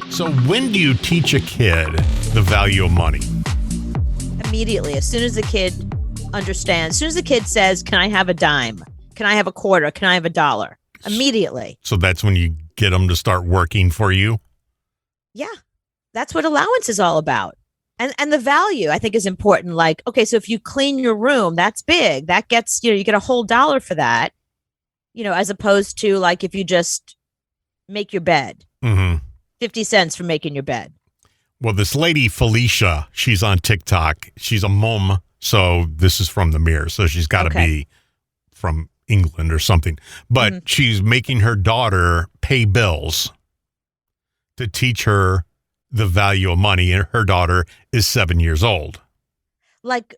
So when do you teach a kid the value of money? Immediately, as soon as the kid understands, as soon as the kid says, can I have a dime? Can I have a quarter? Can I have a dollar? Immediately. So that's when you get them to start working for you? Yeah, that's what allowance is all about. And the value, I think, is important. Like, okay, so if you clean your room, that's big. That gets, you get a whole dollar for that, as opposed to like if you just make your bed, 50 cents for making your bed. Well, this lady, Felicia, she's on TikTok. She's a mom, so this is from the Mirror. So she's got to be from England or something. But she's making her daughter pay bills to teach her the value of money. And her daughter is 7 years old. Like,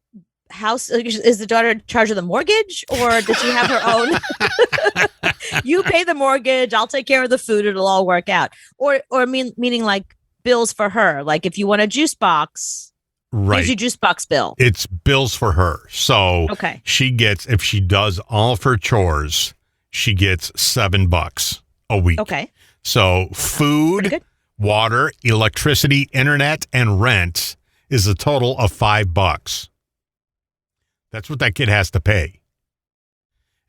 is the daughter in charge of the mortgage, or does she have her own? You pay the mortgage, I'll take care of the food, it'll all work out. Or meaning like bills for her. Like if you want a juice box, here's your juice box bill. It's bills for her. So she gets, if she does all of her chores, she gets $7 a week. Okay. So food, water, electricity, internet, and rent is a total of $5. That's what that kid has to pay.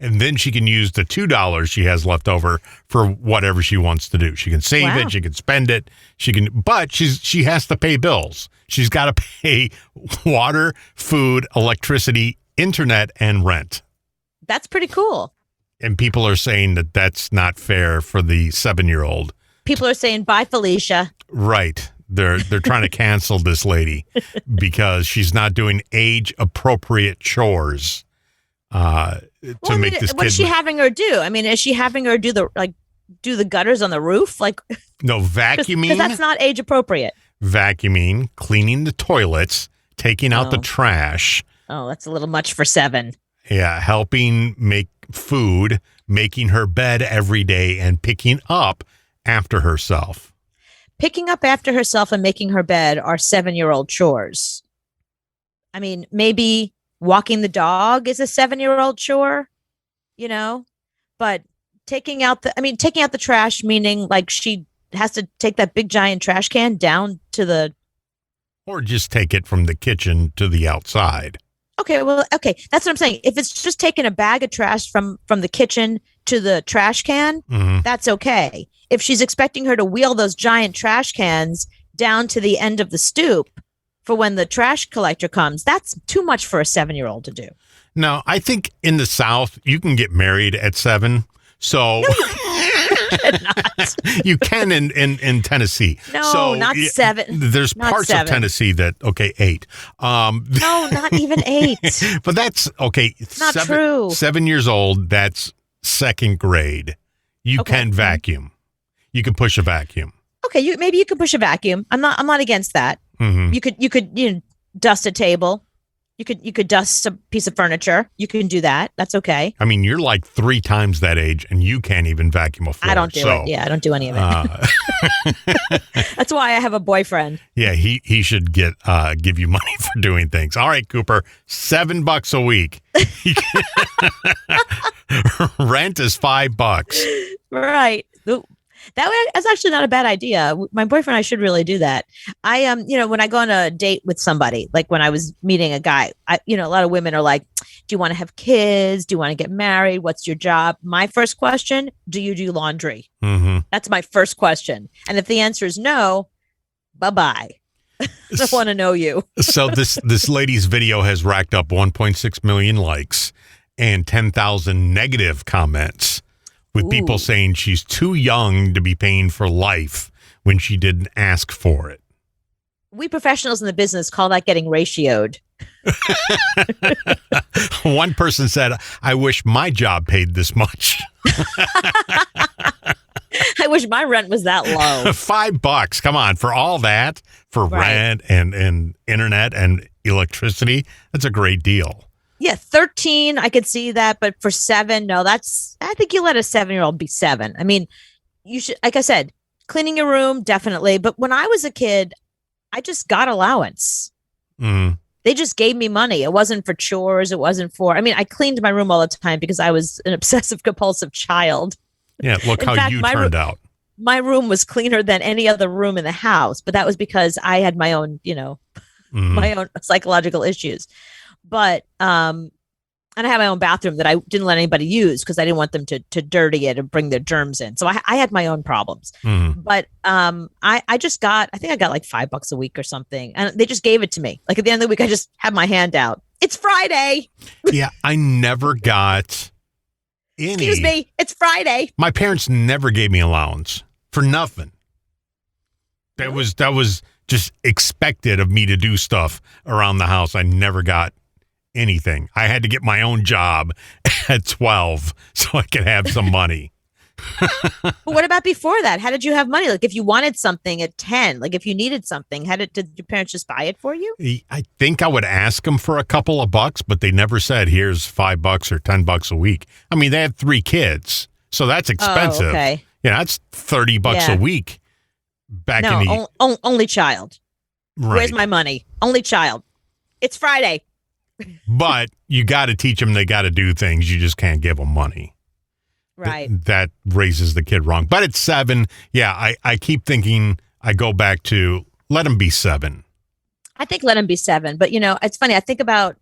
And then she can use the $2 she has left over for whatever she wants to do. She can save it, she can spend it, but she has to pay bills. She's got to pay water, food, electricity, internet, and rent. That's pretty cool. And people are saying that that's not fair for the 7-year-old. People are saying, bye, Felicia. Right. They're trying to cancel this lady because she's not doing age-appropriate chores make this kid. What is she having her do? I mean, is she having her do the gutters on the roof? Like, no, vacuuming. Because that's not age-appropriate. Vacuuming, cleaning the toilets, taking out the trash. Oh, that's a little much for 7. Yeah, helping make food, making her bed every day, and picking up after herself. Picking up after herself and making her bed are 7-year-old chores. I mean, maybe walking the dog is a 7-year-old chore, but taking out the trash, meaning like she has to take that big giant trash can down to the. Or just take it from the kitchen to the outside. Okay. That's what I'm saying. If it's just taking a bag of trash from the kitchen to the trash can, that's okay. If she's expecting her to wheel those giant trash cans down to the end of the stoop for when the trash collector comes, that's too much for a 7-year-old to do. No, I think in the South, you can get married at 7. So no, you cannot. You can in Tennessee. No, so, not 7. There's parts of Tennessee that, 8. No, not even 8. But that's, It's not true. 7 years old, that's 2nd grade. You can vacuum. You can push a vacuum. Okay, maybe you can push a vacuum. I'm not against that. You could dust a table. You could dust a piece of furniture. You can do that. That's okay. I mean, you're like 3 times that age, and you can't even vacuum a floor. I don't do it. Yeah, I don't do any of it. That's why I have a boyfriend. Yeah, he should give you money for doing things. All right, Cooper, $7 a week. Rent is $5. Right. That's actually not a bad idea. My boyfriend, I should really do that. I when I go on a date with somebody, like when I was meeting a guy, a lot of women are like, do you want to have kids? Do you want to get married? What's your job? My first question, do you do laundry? That's my first question. And if the answer is no, bye-bye. I don't want to know you. So this lady's video has racked up 1.6 million likes and 10,000 negative comments. With people saying she's too young to be paying for life when she didn't ask for it. We professionals in the business call that getting ratioed. One person said, I wish my job paid this much. I wish my rent was that low. $5. Come on. For all that, for rent and internet and electricity, that's a great deal. Yeah, 13, I could see that, but for 7, no, I think you let a 7-year-old be 7. I mean, you should, like I said, cleaning your room, definitely. But when I was a kid, I just got allowance. They they just gave me money. It wasn't for chores. It wasn't for, I mean, I cleaned my room all the time because I was an obsessive compulsive child. Yeah, look In how fact, you turned out. My room was cleaner than any other room in the house, but that was because I had my own, my own psychological issues. But and I had my own bathroom that I didn't let anybody use because I didn't want them to dirty it and bring their germs in. So I had my own problems. But I just got, I think I got like $5 a week or something, and they just gave it to me. Like at the end of the week, I just had my hand out. It's Friday. Yeah, I never got any. Excuse me, it's Friday. My parents never gave me allowance for nothing. That was just expected of me to do stuff around the house. I never got anything. I had to get my own job at 12 so I could have some money. But what about before that? How did you have money? Like if you wanted something at 10, like if you needed something, did your parents just buy it for you? I think I would ask them for a couple of bucks, but they never said, here's $5 or $10 a week. I mean, they had 3 kids, so that's expensive. Oh, okay. Yeah, that's $30 a week back in the... only child. Right. Where's my money? Only child. It's Friday. But you got to teach them they got to do things. You just can't give them money. Right. That raises the kid wrong. But at 7, yeah, I keep thinking, I go back to let them be 7. I think let them be 7. But, it's funny. I think about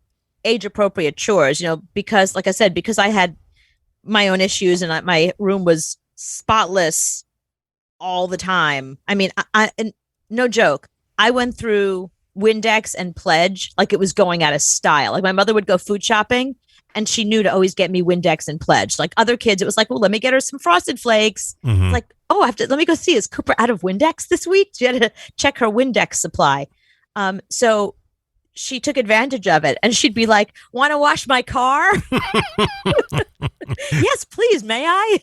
age appropriate chores, because like I said, because I had my own issues and my room was spotless all the time. I mean, I no joke. I went through Windex and Pledge like it was going out of style. Like my mother would go food shopping and she knew to always get me Windex and Pledge. Like other kids, it was like, well, let me get her some Frosted Flakes. It's like, oh, let me go see, is Cooper out of Windex this week? She had to check her Windex supply. So she took advantage of it and she'd be like, want to wash my car? Yes, please. May I?